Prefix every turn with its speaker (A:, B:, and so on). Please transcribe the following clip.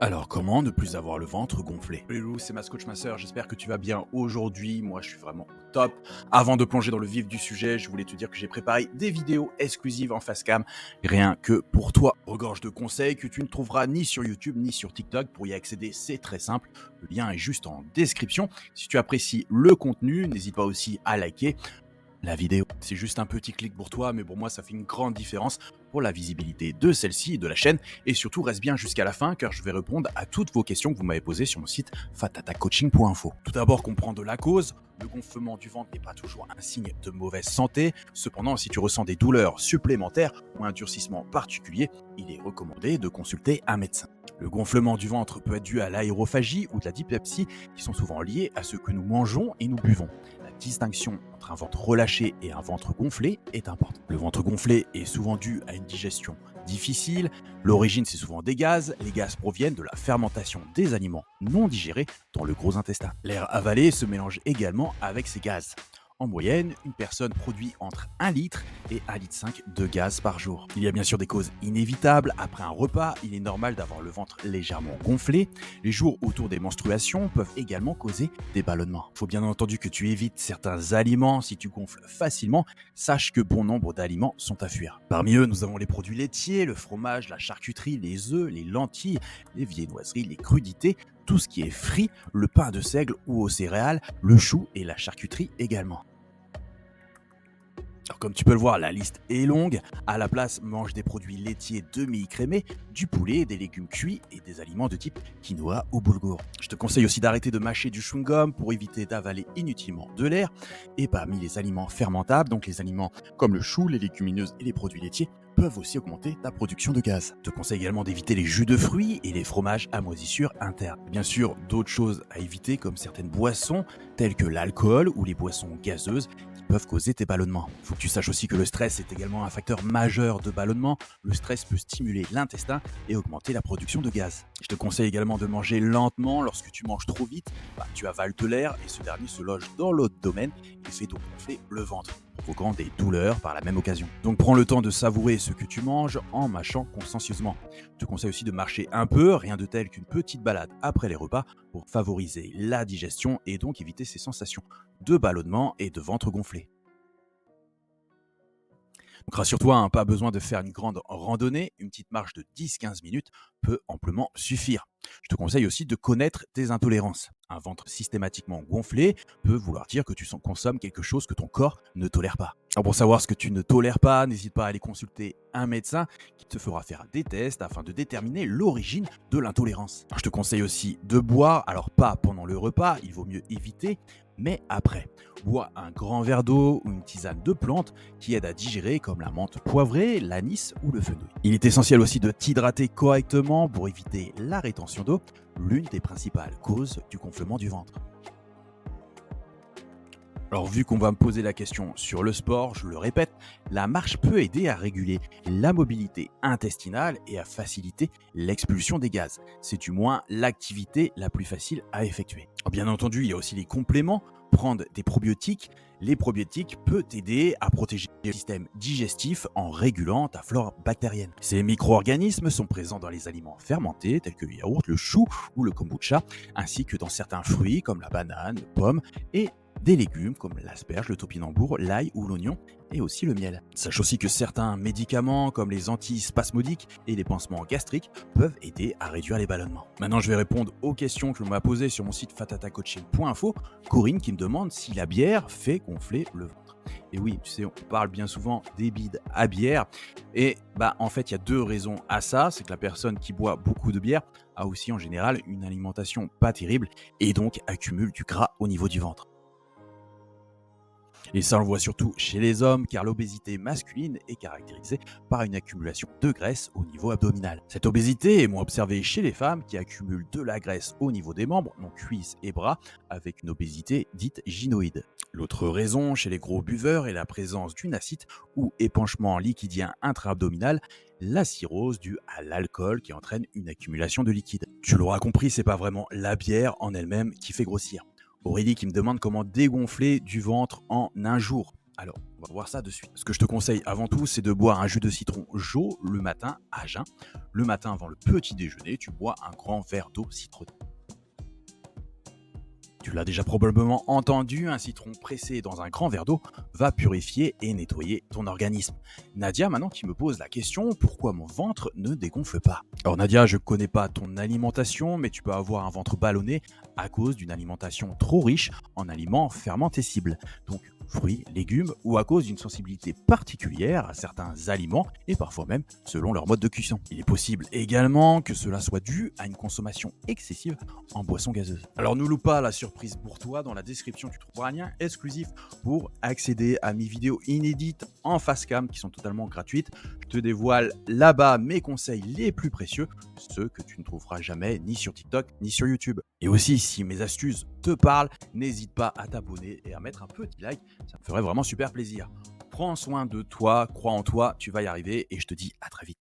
A: Alors, comment ne plus avoir le ventre gonflé? Salut Lou, c'est ma coach ma sœur, j'espère que tu vas bien aujourd'hui. Moi, je suis vraiment au top. Avant de plonger dans le vif du sujet, je voulais te dire que j'ai préparé des vidéos exclusives en face cam, rien que pour toi. Regorge de conseils que tu ne trouveras ni sur YouTube ni sur TikTok. Pour y accéder, c'est très simple. Le lien est juste en description. Si tu apprécies le contenu, n'hésite pas aussi à liker la vidéo. C'est juste un petit clic pour toi, mais pour moi, ça fait une grande différence pour la visibilité de celle-ci et de la chaîne. Et surtout, reste bien jusqu'à la fin, car je vais répondre à toutes vos questions que vous m'avez posées sur mon site fatatacoaching.info. Tout d'abord, comprendre la cause. Le gonflement du ventre n'est pas toujours un signe de mauvaise santé. Cependant, si tu ressens des douleurs supplémentaires ou un durcissement particulier, il est recommandé de consulter un médecin. Le gonflement du ventre peut être dû à l'aérophagie ou de la dyspepsie, qui sont souvent liés à ce que nous mangeons et nous buvons. La distinction entre un ventre relâché et un ventre gonflé est importante. Le ventre gonflé est souvent dû à une digestion difficile. L'origine, c'est souvent des gaz. Les gaz proviennent de la fermentation des aliments non digérés dans le gros intestin. L'air avalé se mélange également avec ces gaz. En moyenne, une personne produit entre 1 litre et 1,5 litre de gaz par jour. Il y a bien sûr des causes inévitables. Après un repas, il est normal d'avoir le ventre légèrement gonflé. Les jours autour des menstruations peuvent également causer des ballonnements. Il faut bien entendu que tu évites certains aliments. Si tu gonfles facilement, sache que bon nombre d'aliments sont à fuir. Parmi eux, nous avons les produits laitiers, le fromage, la charcuterie, les œufs, les lentilles, les viennoiseries, les crudités, tout ce qui est frit, le pain de seigle ou aux céréales, le chou et la charcuterie également. Alors comme tu peux le voir, la liste est longue. À la place, mange des produits laitiers demi-écrémés, du poulet, des légumes cuits et des aliments de type quinoa ou boulgour. Je te conseille aussi d'arrêter de mâcher du chewing-gum pour éviter d'avaler inutilement de l'air. Et parmi les aliments fermentables, donc les aliments comme le chou, les légumineuses et les produits laitiers, peuvent aussi augmenter ta production de gaz. Je te conseille également d'éviter les jus de fruits et les fromages à moisissure interne. Bien sûr, d'autres choses à éviter comme certaines boissons telles que l'alcool ou les boissons gazeuses peuvent causer tes ballonnements. Il faut que tu saches aussi que le stress est également un facteur majeur de ballonnement. Le stress peut stimuler l'intestin et augmenter la production de gaz. Je te conseille également de manger lentement. Lorsque tu manges trop vite, tu avales de l'air et ce dernier se loge dans l'autre domaine et fait donc gonfler le ventre, provoquant des douleurs par la même occasion. Donc prends le temps de savourer ce que tu manges en mâchant consciencieusement. Je te conseille aussi de marcher un peu, rien de tel qu'une petite balade après les repas pour favoriser la digestion et donc éviter ces sensations de ballonnement et de ventre gonflé. Donc rassure-toi, pas besoin de faire une grande randonnée, une petite marche de 10-15 minutes peut amplement suffire. Je te conseille aussi de connaître tes intolérances. Un ventre systématiquement gonflé peut vouloir dire que tu consommes quelque chose que ton corps ne tolère pas. Alors pour savoir ce que tu ne tolères pas, n'hésite pas à aller consulter un médecin qui te fera faire des tests afin de déterminer l'origine de l'intolérance. Alors je te conseille aussi de boire, alors pas pendant le repas, il vaut mieux éviter, mais après. Bois un grand verre d'eau ou une tisane de plantes qui aide à digérer comme la menthe poivrée, l'anis ou le fenouil. Il est essentiel aussi de t'hydrater correctement pour éviter la rétention d'eau, l'une des principales causes du gonflement du ventre. Alors vu qu'on va me poser la question sur le sport, je le répète, la marche peut aider à réguler la mobilité intestinale et à faciliter l'expulsion des gaz. C'est du moins l'activité la plus facile à effectuer. Alors, bien entendu, il y a aussi les compléments. Prendre des probiotiques. Les probiotiques peuvent t'aider à protéger le système digestif en régulant ta flore bactérienne. Ces micro-organismes sont présents dans les aliments fermentés tels que le yaourt, le chou ou le kombucha, ainsi que dans certains fruits comme la banane, la pomme et des légumes comme l'asperge, le topinambour, l'ail ou l'oignon et aussi le miel. Sache aussi que certains médicaments comme les antispasmodiques et les pansements gastriques peuvent aider à réduire les ballonnements. Maintenant, je vais répondre aux questions que l'on m'a posées sur mon site fatatacoaching.info. Corinne qui me demande si la bière fait gonfler le ventre. Et oui, tu sais, on parle bien souvent des bides à bière. Et en fait, il y a deux raisons à ça. C'est que la personne qui boit beaucoup de bière a aussi en général une alimentation pas terrible et donc accumule du gras au niveau du ventre. Et ça, on le voit surtout chez les hommes, car l'obésité masculine est caractérisée par une accumulation de graisse au niveau abdominal. Cette obésité est moins observée chez les femmes qui accumulent de la graisse au niveau des membres, donc cuisses et bras, avec une obésité dite gynoïde. L'autre raison chez les gros buveurs est la présence d'une acide ou épanchement liquidien intra-abdominal, la cirrhose due à l'alcool qui entraîne une accumulation de liquide. Tu l'auras compris, c'est pas vraiment la bière en elle-même qui fait grossir. Aurélie qui me demande comment dégonfler du ventre en un jour. Alors, on va voir ça de suite. Ce que je te conseille avant tout, c'est de boire un jus de citron chaud le matin à jeun. Le matin avant le petit déjeuner, tu bois un grand verre d'eau citronnée. Tu l'as déjà probablement entendu, un citron pressé dans un grand verre d'eau va purifier et nettoyer ton organisme. Nadia, maintenant qui me pose la question, pourquoi mon ventre ne dégonfle pas? Alors Nadia, je connais pas ton alimentation, mais tu peux avoir un ventre ballonné à cause d'une alimentation trop riche en aliments fermentescibles. Donc fruits, légumes, ou à cause d'une sensibilité particulière à certains aliments et parfois même selon leur mode de cuisson. Il est possible également que cela soit dû à une consommation excessive en boisson gazeuse. Alors ne loupe pas la surprise pour toi, dans la description tu trouveras un lien exclusif pour accéder à mes vidéos inédites en face cam qui sont totalement gratuites. Je te dévoile là-bas mes conseils les plus précieux, ceux que tu ne trouveras jamais ni sur TikTok ni sur YouTube. Et aussi, si mes astuces te parlent, n'hésite pas à t'abonner et à mettre un petit like, ça me ferait vraiment super plaisir. Prends soin de toi, crois en toi, tu vas y arriver et je te dis à très vite.